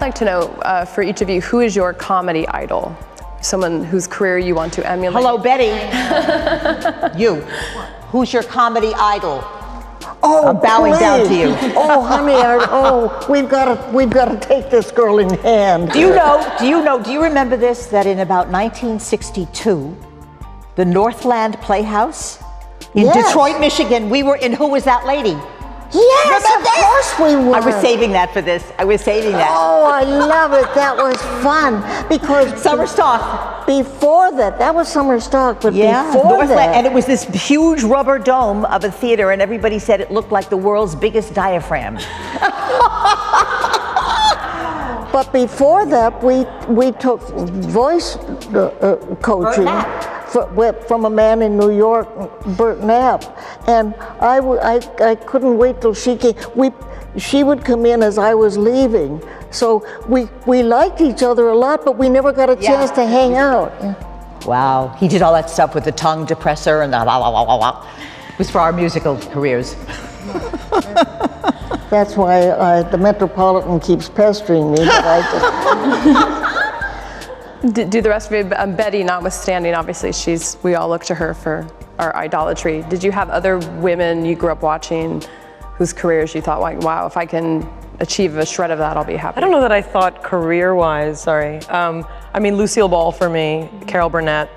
I'd like to know, for each of you, who is your comedy idol? Someone whose career you want to emulate? Hello, Betty. You. Who's your comedy idol? Oh, I'm bowing down to you. Oh, honey, we've got to take this girl in hand. Do you remember this, that in about 1962, the Northland Playhouse in Detroit, Michigan, we were in Who Was That Lady? Yes, of course we were. I was saving that for this. I was saving that. Oh, I love it. That was fun because Summer Stock. Before that was Summer Stock, but before Northland, that, and it was this huge rubber dome of a theater, and everybody said it looked like the world's biggest diaphragm. But before that, we took voice coaching from a man in New York, Bert Knapp, and I couldn't wait till she came. She would come in as I was leaving, so we liked each other a lot, but we never got a chance to hang out. Wow, he did all that stuff with the tongue depressor and the blah, blah, blah, blah, blah. It was for our musical careers. That's why the Metropolitan keeps pestering me. But Do the rest of you, Betty notwithstanding, obviously we all look to her for our idolatry. Did you have other women you grew up watching whose careers you thought, like, wow, if I can achieve a shred of that, I'll be happy? I don't know that I thought career-wise, sorry. I mean, Lucille Ball for me, Carol Burnett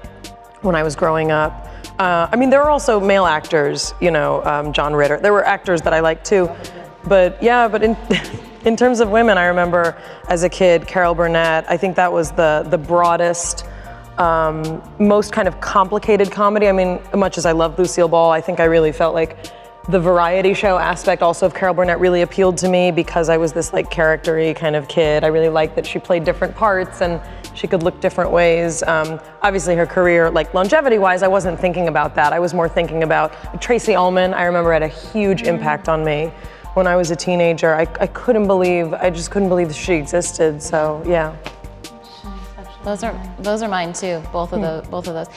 when I was growing up. I mean, there were also male actors, John Ritter. There were actors that I liked too. But in terms of women, I remember as a kid, Carol Burnett, I think that was the broadest, most kind of complicated comedy. I mean, much as I loved Lucille Ball, I think I really felt like the variety show aspect also of Carol Burnett really appealed to me because I was this like character-y kind of kid. I really liked that she played different parts and she could look different ways. Obviously her career, like longevity-wise, I wasn't thinking about that. I was more thinking about Tracy Ullman. I remember had a huge impact on me. When I was a teenager, I just couldn't believe she existed, so yeah. Those are mine too, both of those.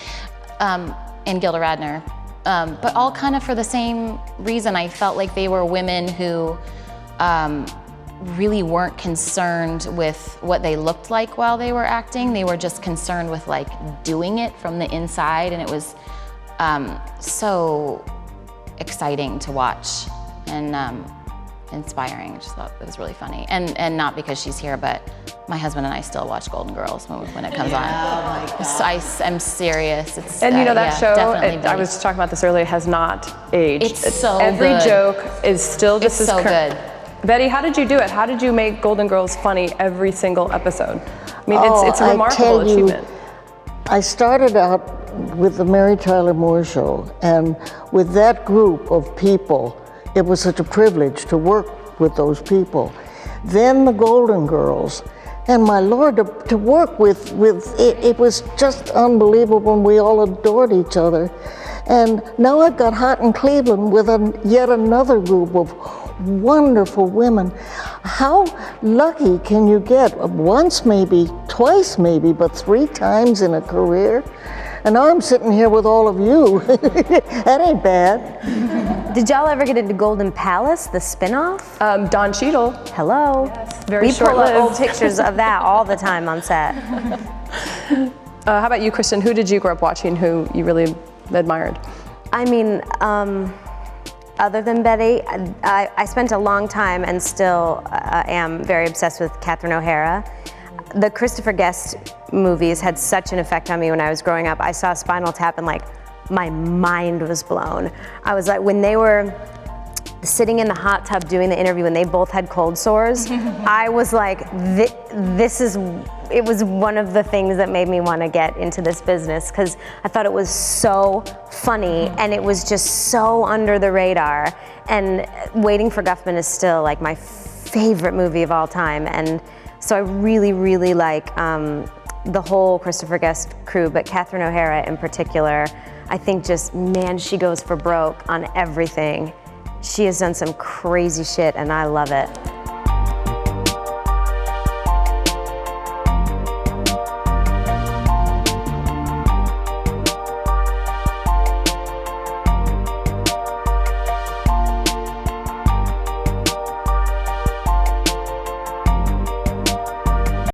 And Gilda Radner. But all kind of for the same reason. I felt like they were women who really weren't concerned with what they looked like while they were acting. They were just concerned with like doing it from the inside, and it was so exciting to watch and inspiring. I just thought it was really funny. And not because she's here, but my husband and I still watch Golden Girls when it comes on. Oh my God. So I'm serious. It's, and that show, definitely I was talking about this earlier, has not aged. It's so Every good. joke is still just as so good. Betty, how did you do it? How did you make Golden Girls funny every single episode? I mean, it's a remarkable achievement. I started out with the Mary Tyler Moore Show, and with that group of people, it was such a privilege to work with those people. Then the Golden Girls, and my Lord, to work with it was just unbelievable, and we all adored each other. And now I've got Hot in Cleveland with yet another group of wonderful women. How lucky can you get? Once maybe, twice maybe, but 3 times in a career? And now I'm sitting here with all of you. That ain't bad. Did y'all ever get into Golden Palace, the spinoff? Don Cheadle. Hello. Yes, very we pull short-lived. up old pictures of that all the time on set. How about you, Kristen? Who did you grow up watching who you really admired? I mean, other than Betty, I spent a long time and still am very obsessed with Catherine O'Hara. The Christopher Guest movies had such an effect on me when I was growing up. I saw Spinal Tap and like my mind was blown. I was like, when they were sitting in the hot tub doing the interview when they both had cold sores, I was like, it was one of the things that made me want to get into this business because I thought it was so funny and it was just so under the radar. And Waiting for Guffman is still like my favorite movie of all time. And so I really, really like the whole Christopher Guest crew, but Catherine O'Hara in particular, I think just, man, she goes for broke on everything. She has done some crazy shit and I love it.